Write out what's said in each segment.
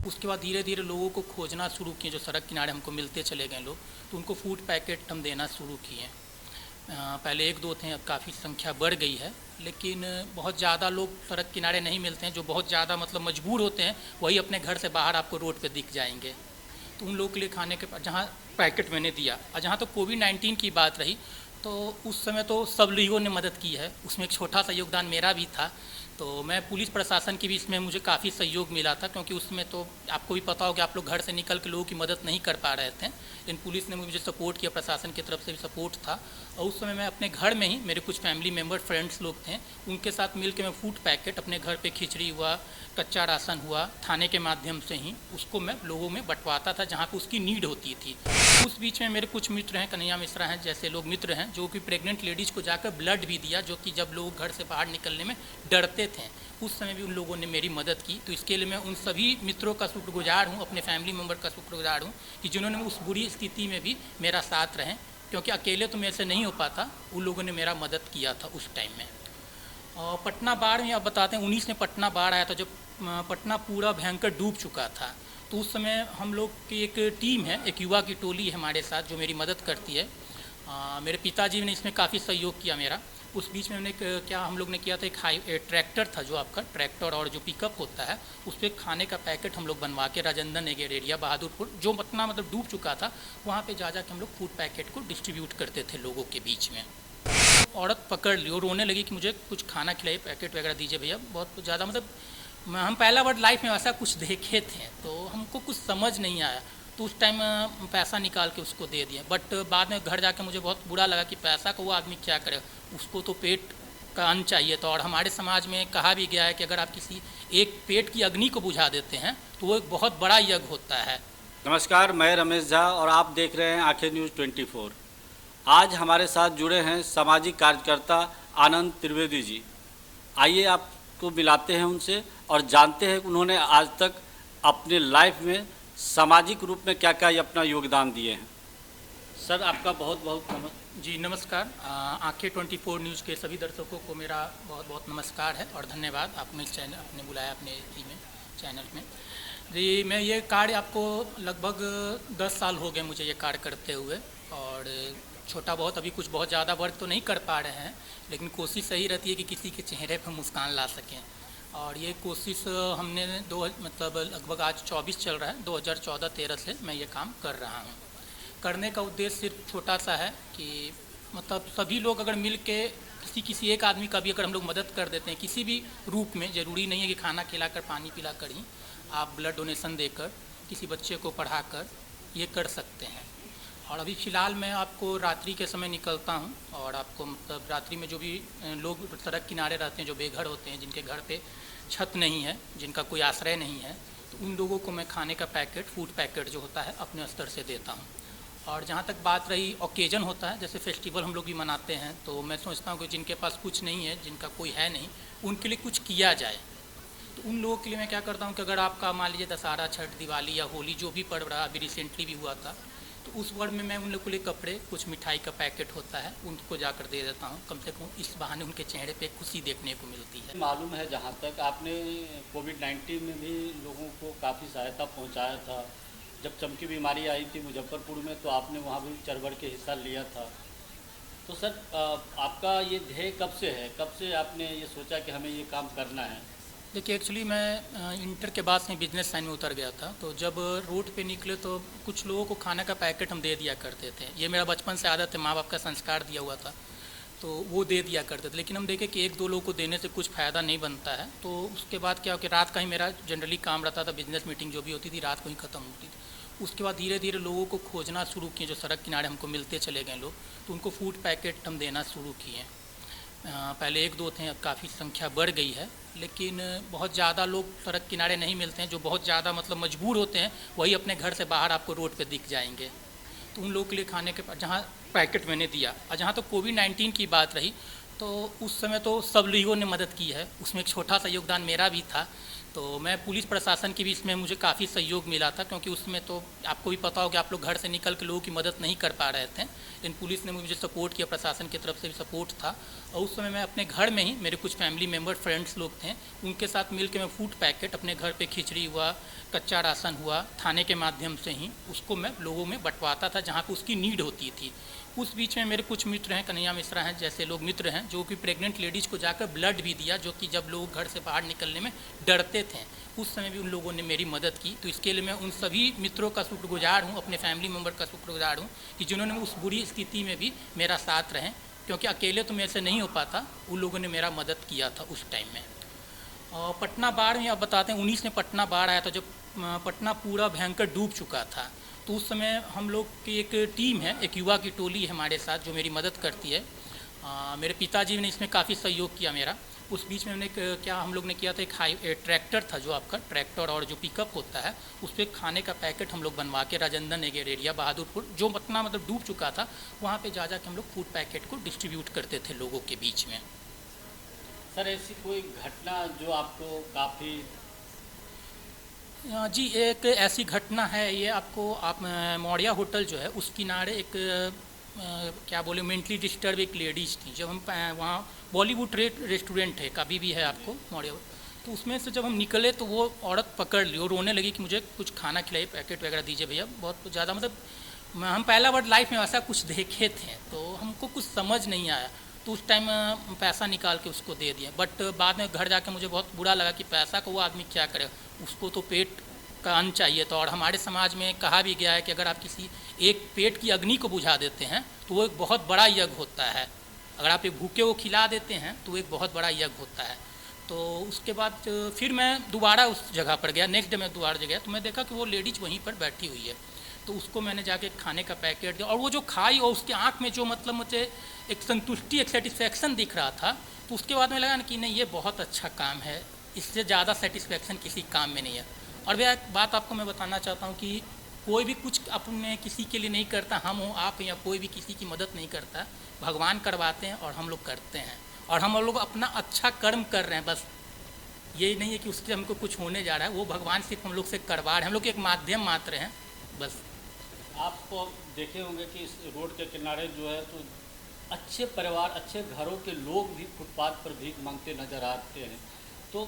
उसके बाद धीरे धीरे लोगों को खोजना शुरू किए, जो सड़क किनारे हमको मिलते चले गए लोग, तो उनको फूड पैकेट हम देना शुरू किए। पहले एक दो थे, अब काफ़ी संख्या बढ़ गई है, लेकिन बहुत ज़्यादा लोग सड़क किनारे नहीं मिलते हैं। जो बहुत ज़्यादा मतलब मजबूर होते हैं वही अपने घर से बाहर आपको रोड पे दिख जाएंगे, तो उन लोगों के लिए खाने के जहाँ पैकेट मैंने दिया। और जहाँ तो कोविड-19 की बात रही, तो उस समय तो सब लोगों ने मदद की है, उसमें एक छोटा सा योगदान मेरा भी था। तो मैं पुलिस प्रशासन की भी इसमें मुझे काफ़ी सहयोग मिला था, क्योंकि उसमें तो आपको भी पता हो कि आप लोग घर से निकल के लोगों की मदद नहीं कर पा रहे थे, लेकिन पुलिस ने मुझे सपोर्ट किया, प्रशासन की तरफ से भी सपोर्ट था। और उस समय मैं अपने घर में ही, मेरे कुछ फैमिली मेम्बर फ्रेंड्स लोग थे, उनके साथ मिल के मैं फूड पैकेट अपने घर पे, खिचड़ी हुआ, कच्चा राशन हुआ, थाने के माध्यम से ही उसको मैं लोगों में बंटवाता था जहाँ पे उसकी नीड होती थी। उस बीच में मेरे कुछ मित्र हैं, कन्हैया मिश्रा हैं जैसे लोग मित्र हैं, जो कि प्रेग्नेंट लेडीज़ को जाकर ब्लड भी दिया, जो कि जब लोग घर से बाहर निकलने में डरते थे, उस समय भी उन लोगों ने मेरी मदद की। तो इसके लिए मैं उन सभी मित्रों का शुक्रगुजार हूँ, अपने फैमिली मेम्बर का शुक्रगुजार हूँ कि जिन्होंने उस बुरी स्थिति में भी मेरा साथ रहें, क्योंकि अकेले तो मेरे से नहीं हो पाता, उन लोगों ने मेरा मदद किया था उस टाइम में। और पटना बाढ़ में आप बताते हैं, 19 में पटना बाढ़ आया था, जब पटना पूरा भयंकर डूब चुका था। तो उस समय हम लोग की एक टीम है, एक युवा की टोली है हमारे साथ, जो मेरी मदद करती है। मेरे पिताजी ने इसमें काफ़ी सहयोग किया मेरा। उस बीच में हमने क्या हम लोग ने किया था, एक ट्रैक्टर था, जो आपका ट्रैक्टर और जो पिकअप होता है, उस पर खाने का पैकेट हम लोग बनवा के राजेंद्र नगर एरिया, बहादुरपुर, जो पटना मतलब डूब चुका था, वहाँ पे जा के हम लोग फूड पैकेट को डिस्ट्रीब्यूट करते थे लोगों के बीच में। औरत पकड़ ली और रोने लगी कि मुझे कुछ खाना खिलाइए, पैकेट वगैरह दीजिए भैया। बहुत ज़्यादा मतलब हम पहला बार लाइफ में ऐसा कुछ देखे थे, तो हमको कुछ समझ नहीं आया, तो उस टाइम पैसा निकाल के उसको दे दिया। बट बाद में घर जाके मुझे बहुत बुरा लगा कि पैसा को वो आदमी क्या करे, उसको तो पेट का अन्न चाहिए था। और हमारे समाज में कहा भी गया है कि अगर आप किसी एक पेट की अग्नि को बुझा देते हैं तो वो एक बहुत बड़ा यज्ञ होता है। नमस्कार, मैं रमेश झा और आप देख रहे हैं आंखें न्यूज़ 24। आज हमारे साथ जुड़े हैं सामाजिक कार्यकर्ता आनंद त्रिवेदी जी। आइए आपको मिलाते हैं उनसे और जानते हैं कि उन्होंने आज तक अपने लाइफ में सामाजिक रूप में क्या क्या अपना योगदान दिए हैं। सर, आपका बहुत बहुत जी नमस्कार। आंखें 24 न्यूज़ के सभी दर्शकों को मेरा बहुत बहुत नमस्कार है और धन्यवाद, आपने इस चैनल आपने बुलाया अपने में चैनल में। जी, मैं ये कार्य आपको लगभग 10 साल हो गए मुझे ये कार्य करते हुए, और छोटा बहुत अभी कुछ बहुत ज़्यादा वर्क तो नहीं कर पा रहे हैं, लेकिन कोशिश सही रहती है कि किसी के चेहरे पर मुस्कान ला सकें। और ये कोशिश हमने मतलब लगभग आज 24 चल रहा है, 2014-13 से मैं ये काम कर रहा हूँ। करने का उद्देश्य सिर्फ छोटा सा है कि मतलब सभी लोग अगर मिल के किसी एक आदमी का भी अगर हम लोग मदद कर देते हैं किसी भी रूप में, ज़रूरी नहीं है कि खाना खिलाकर, पानी पिलाकर ही, आप ब्लड डोनेशन देकर, किसी बच्चे को पढ़ाकर ये कर सकते हैं। और अभी फ़िलहाल मैं आपको रात्रि के समय निकलता हूँ, और आपको मतलब रात्रि में जो भी लोग सड़क किनारे रहते हैं, जो बेघर होते हैं, जिनके घर पे छत नहीं है, जिनका कोई आश्रय नहीं है, तो उन लोगों को मैं खाने का पैकेट, फूड पैकेट जो होता है, अपने स्तर से देता हूँ। और जहाँ तक बात रही ओकेजन होता है, जैसे फेस्टिवल हम लोग भी मनाते हैं, तो मैं सोचता हूँ कि जिनके पास कुछ नहीं है, जिनका कोई है नहीं, उनके लिए कुछ किया जाए। तो उन लोगों के लिए मैं क्या करता हूँ कि अगर आपका मान लीजिए दशहरा, छठ, दिवाली या होली जो भी पर्व रहा, अभी रिसेंटली भी हुआ था, तो उस वर्ष में मैं उन लोगों के लिए कपड़े, कुछ मिठाई का पैकेट होता है, उनको जाकर दे देता हूँ। कम से कम इस बहाने उनके चेहरे पे खुशी देखने को मिलती है। मालूम है जहाँ तक आपने कोविड-19 में भी लोगों को काफ़ी सहायता पहुँचाया था। जब चमकी बीमारी आई थी मुजफ्फरपुर में, तो आपने वहाँ भी चढ़ बढ़ के हिस्सा लिया था। तो सर, आपका ये ध्येय कब से है, कब से आपने ये सोचा कि हमें ये काम करना है? देखिए, एक्चुअली मैं इंटर के बाद से बिजनेस लाइन में उतर गया था, तो जब रोड पे निकले तो कुछ लोगों को खाने का पैकेट हम दे दिया करते थे। ये मेरा बचपन से आदत है, माँ बाप का संस्कार दिया हुआ था, तो वो दे दिया करते थे। लेकिन हम देखे कि एक दो लोगों को देने से कुछ फ़ायदा नहीं बनता है, तो उसके बाद क्या हो कि रात का ही मेरा जनरली काम रहता था, बिजनेस मीटिंग जो भी होती थी रात को ही ख़त्म होती थी। उसके बाद धीरे धीरे लोगों को खोजना शुरू किए, जो सड़क किनारे हमको मिलते चले गए लोग, तो उनको फूड पैकेट हम देना शुरू किए। पहले एक दो थे, अब काफ़ी संख्या बढ़ गई है, लेकिन बहुत ज़्यादा लोग सड़क किनारे नहीं मिलते हैं। जो बहुत ज़्यादा मतलब मजबूर होते हैं वही अपने घर से बाहर आपको रोड पे दिख जाएंगे, तो उन लोगों के लिए खाने के जहाँ पैकेट मैंने दिया। और जहाँ तो कोविड-19 की बात रही, तो उस समय तो सब लोगों ने मदद की है, उसमें एक छोटा सा योगदान मेरा भी था। तो मैं पुलिस प्रशासन की भी इसमें मुझे काफ़ी सहयोग मिला था, क्योंकि उसमें तो आपको भी पता हो कि आप लोग घर से निकल के लोगों की मदद नहीं कर पा रहे थे, लेकिन पुलिस ने मुझे सपोर्ट किया, प्रशासन की तरफ से भी सपोर्ट था। और उस समय मैं अपने घर में ही, मेरे कुछ फैमिली मेम्बर फ्रेंड्स लोग थे, उनके साथ मिल के मैं फूड पैकेट अपने घर पे, खिचड़ी हुआ, कच्चा राशन हुआ, थाने के माध्यम से ही उसको मैं लोगों में बंटवाता था जहाँ पे उसकी नीड होती थी। उस बीच में मेरे कुछ मित्र हैं, कन्हैया मिश्रा हैं जैसे लोग मित्र हैं, जो कि प्रेग्नेंट लेडीज़ को जाकर ब्लड भी दिया, जो कि जब लोग घर से बाहर निकलने में डरते थे, उस समय भी उन लोगों ने मेरी मदद की। तो इसके लिए मैं उन सभी मित्रों का शुक्रगुजार हूँ, अपने फैमिली मेम्बर का शुक्रगुजार हूँ कि जिन्होंने उस बुरी स्थिति में भी मेरा साथ रहें, क्योंकि अकेले तो मेरे से नहीं हो पाता, उन लोगों ने मेरा मदद किया था उस टाइम में। और पटना बाढ़ में आप बताते हैं 19 में पटना बाढ़ आया था, जब पटना पूरा भयंकर डूब चुका था, तो उस समय हम लोग की एक टीम है, एक युवा की टोली है हमारे साथ जो मेरी मदद करती है। मेरे पिताजी ने इसमें काफ़ी सहयोग किया मेरा। उस बीच में हमने क्या हम लोग ने किया था, एक ट्रैक्टर था, जो आपका ट्रैक्टर और जो पिकअप होता है उस पर खाने का पैकेट हम लोग बनवा के राजेंद्र नगर एरिया बहादुरपुर, जो पटना मतलब डूब चुका था, वहाँ पे जा के हम लोग फूड पैकेट को डिस्ट्रीब्यूट करते थे लोगों के बीच में। सर ऐसी कोई घटना जो आपको काफ़ी? जी, एक ऐसी घटना है, ये आपको आप मौर्या होटल जो है उस किनारे एक क्या बोले मेंटली डिस्टर्ब एक लेडीज़ थी। जब हम वहाँ बॉलीवुड रेस्टोरेंट है, कभी भी है आपको मौर्या, तो उसमें से जब हम निकले तो वो औरत पकड़ ली और रोने लगी कि मुझे कुछ खाना खिलाइए, पैकेट वगैरह दीजिए भैया। बहुत ज़्यादा मतलब हम पहला बार लाइफ में ऐसा कुछ देखे थे, तो हमको कुछ समझ नहीं आया, तो उस टाइम पैसा निकाल के उसको दे दिया। बट बाद में घर जाके मुझे बहुत बुरा लगा कि पैसा को वो आदमी क्या करे, उसको तो पेट का अन्न चाहिए था। और हमारे समाज में कहा भी गया है कि अगर आप किसी एक पेट की अग्नि को बुझा देते हैं तो वो एक बहुत बड़ा यज्ञ होता है, अगर आप एक भूखे को खिला देते हैं तो एक बहुत बड़ा यज्ञ होता है। तो उसके बाद फिर मैं दोबारा उस जगह पर गया, नेक्स्ट डे मैं दोबारा गया, तो मैं देखा कि वो लेडीज़ वहीं पर बैठी हुई है, तो उसको मैंने जाके खाने का पैकेट दिया, और वो जो खाई और उसके आँख में जो मतलब मुझे एक संतुष्टि, एक सेटिस्फैक्शन दिख रहा था, तो उसके बाद में लगा ना कि नहीं, ये बहुत अच्छा काम है, इससे ज़्यादा सेटिस्फैक्शन किसी काम में नहीं है। और वह एक बात आपको मैं बताना चाहता हूँ कि कोई भी कुछ अपने किसी के लिए नहीं करता, हम हो आप या कोई भी किसी की मदद नहीं करता, भगवान करवाते हैं और हम लोग करते हैं, और हम लोग अपना अच्छा कर्म कर रहे हैं। बस यही नहीं है कि उससे हमको कुछ होने जा रहा है, वो भगवान सिर्फ हम लोग से करवा रहे हैं, हम लोग एक माध्यम मात्र हैं बस। आपको देखे होंगे कि इस रोड के किनारे जो है तो अच्छे परिवार, अच्छे घरों के लोग भी फुटपाथ पर भीख मांगते नजर आते हैं, तो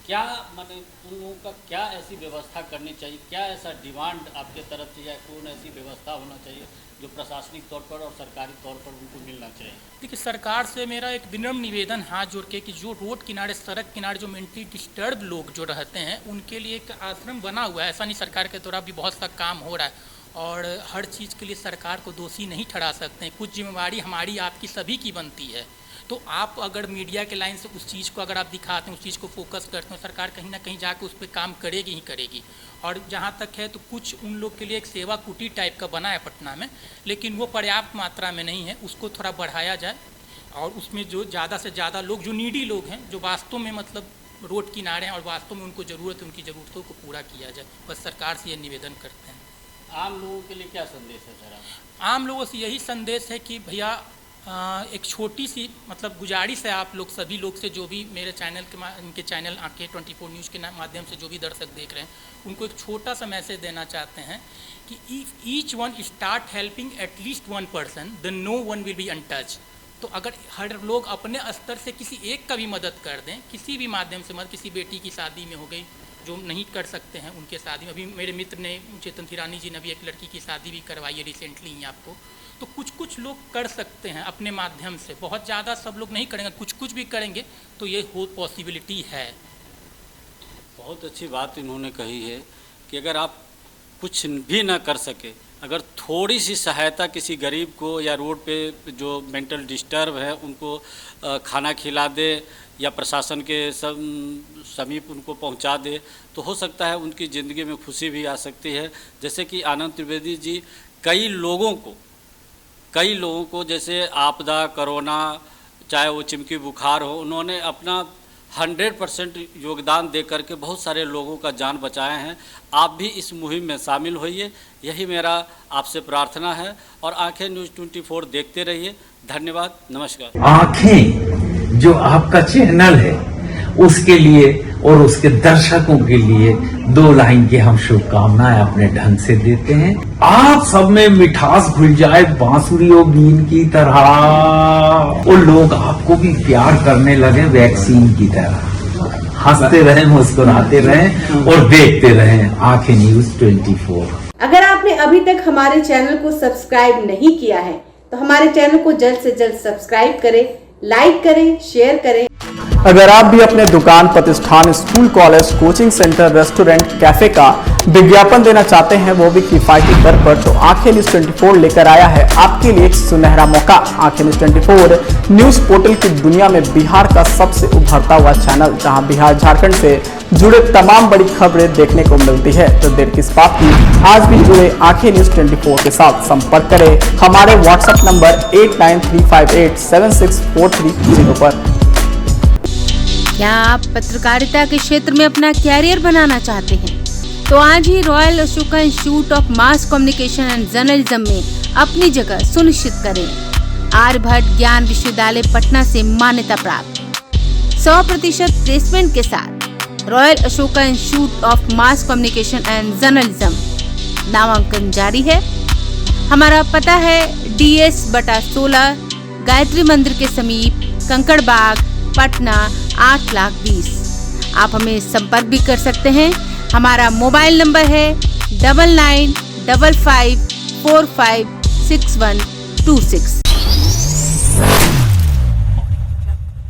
क्या माने उन लोगों का क्या ऐसी व्यवस्था करनी चाहिए, क्या ऐसा डिमांड आपके तरफ से या कौन ऐसी व्यवस्था होना चाहिए जो प्रशासनिक तौर पर और सरकारी तौर पर उनको मिलना चाहिए? देखिए, सरकार से मेरा एक विनम्र निवेदन हाथ जोड़ के कि जो रोड किनारे, सड़क किनारे जो मेंटली डिस्टर्ब लोग जो रहते हैं उनके लिए एक आश्रम बना हुआ है। ऐसा नहीं, सरकार के द्वारा भी बहुत सा काम हो रहा है, और हर चीज़ के लिए सरकार को दोषी नहीं ठहरा सकते हैं, कुछ जिम्मेवारी हमारी आपकी सभी की बनती है। तो आप अगर मीडिया के लाइन से उस चीज़ को अगर आप दिखाते हैं, उस चीज़ को फोकस करते हैं, सरकार कहीं ना कहीं जाकर उस पर काम करेगी ही करेगी। और जहाँ तक है तो कुछ उन लोग के लिए एक सेवा कुटीर टाइप का बना है पटना में, लेकिन वो पर्याप्त मात्रा में नहीं है, उसको थोड़ा बढ़ाया जाए, और उसमें जो ज़्यादा से ज़्यादा लोग, जो नीडी लोग हैं, जो वास्तव में मतलब रोड किनारे हैं और वास्तव में उनको ज़रूरत है, उनकी ज़रूरतों को पूरा किया जाए। बस सरकार से ये निवेदन करते हैं। आम लोगों के लिए क्या संदेश है सर? आम लोगों से यही संदेश है कि भैया एक छोटी सी मतलब गुजारिश है आप लोग सभी लोग से, जो भी मेरे चैनल के इनके चैनल आके 24 न्यूज़ के माध्यम से जो भी दर्शक देख रहे हैं, उनको एक छोटा सा मैसेज देना चाहते हैं कि if each one start helping at least one person then no one will be untouch. तो अगर हर लोग अपने स्तर से किसी एक का भी मदद कर दें, किसी भी माध्यम से मदद, किसी बेटी की शादी में हो गई, जो नहीं कर सकते हैं उनके शादी में, अभी मेरे मित्र ने, चेतन थिरानी जी ने भी एक लड़की की शादी भी करवाई है रिसेंटली ही आपको, तो कुछ लोग कर सकते हैं अपने माध्यम से, बहुत ज़्यादा सब लोग नहीं करेंगे, कुछ भी करेंगे तो ये हो पॉसिबिलिटी है। बहुत अच्छी बात इन्होंने कही है कि अगर आप कुछ भी ना कर सके, अगर थोड़ी सी सहायता किसी गरीब को या रोड पे जो मेंटल डिस्टर्ब है उनको खाना खिला दे या प्रशासन के समीप उनको पहुंचा दे, तो हो सकता है उनकी ज़िंदगी में खुशी भी आ सकती है। जैसे कि आनंद त्रिवेदी जी कई लोगों को जैसे आपदा, कोरोना, चाहे वो चिमकी बुखार हो, उन्होंने अपना 100% योगदान दे करके बहुत सारे लोगों का जान बचाए हैं। आप भी इस मुहिम में शामिल होइए, यही मेरा आपसे प्रार्थना है। और आंखें न्यूज़ 24 देखते रहिए। धन्यवाद, नमस्कार। आंखें जो आपका चैनल है उसके लिए और उसके दर्शकों के लिए 2 लाइन की हम शुभकामनाएं अपने ढंग से देते हैं। आप सब में मिठास घुल जाए बांसुरी और बीन की तरह, और लोग आपको भी प्यार करने लगे वैक्सीन की तरह। हंसते रहें, मुस्कुराते रहें और देखते रहें आंखें न्यूज 24। अगर आपने अभी तक हमारे चैनल को सब्सक्राइब नहीं किया है तो हमारे चैनल को जल्द से जल्द सब्सक्राइब करें, लाइक करें, शेयर करें। अगर आप भी अपने दुकान, प्रतिष्ठान, school, college, coaching centre, restaurant, cafe का विज्ञापन देना चाहते हैं, वो भी किफायती दर पर, तो आंखें न्यूज 24 लेकर आया है आपके लिए एक सुनहरा मौका। आंखें न्यूज 24 न्यूज पोर्टल की दुनिया में बिहार का सबसे उभरता हुआ चैनल, जहां बिहार झारखंड से जुड़े तमाम बड़ी खबरें देखने को मिलती है। तो देर किस बात की, आज भी जुड़े आंखें न्यूज 24 के साथ। संपर्क करें हमारे व्हाट्सएप नंबर 8935876430 पर। क्या आप पत्रकारिता के क्षेत्र में अपना कैरियर बनाना चाहते हैं? तो आज ही royal Ashoka institute of mass communication and journalism में अपनी जगह सुनिश्चित करें। आर्यभट्ट ज्ञान विश्वविद्यालय पटना से मान्यता प्राप्त 100% प्लेसमेंट के साथ royal Ashoka institute of mass communication and journalism नामांकन जारी है। हमारा पता है DS/16 गायत्री मंदिर के समीप, कंकड़ बाग, पटना 8,20,000। आप हमें संपर्क भी कर सकते हैं। हमारा मोबाइल नंबर है 9955456126।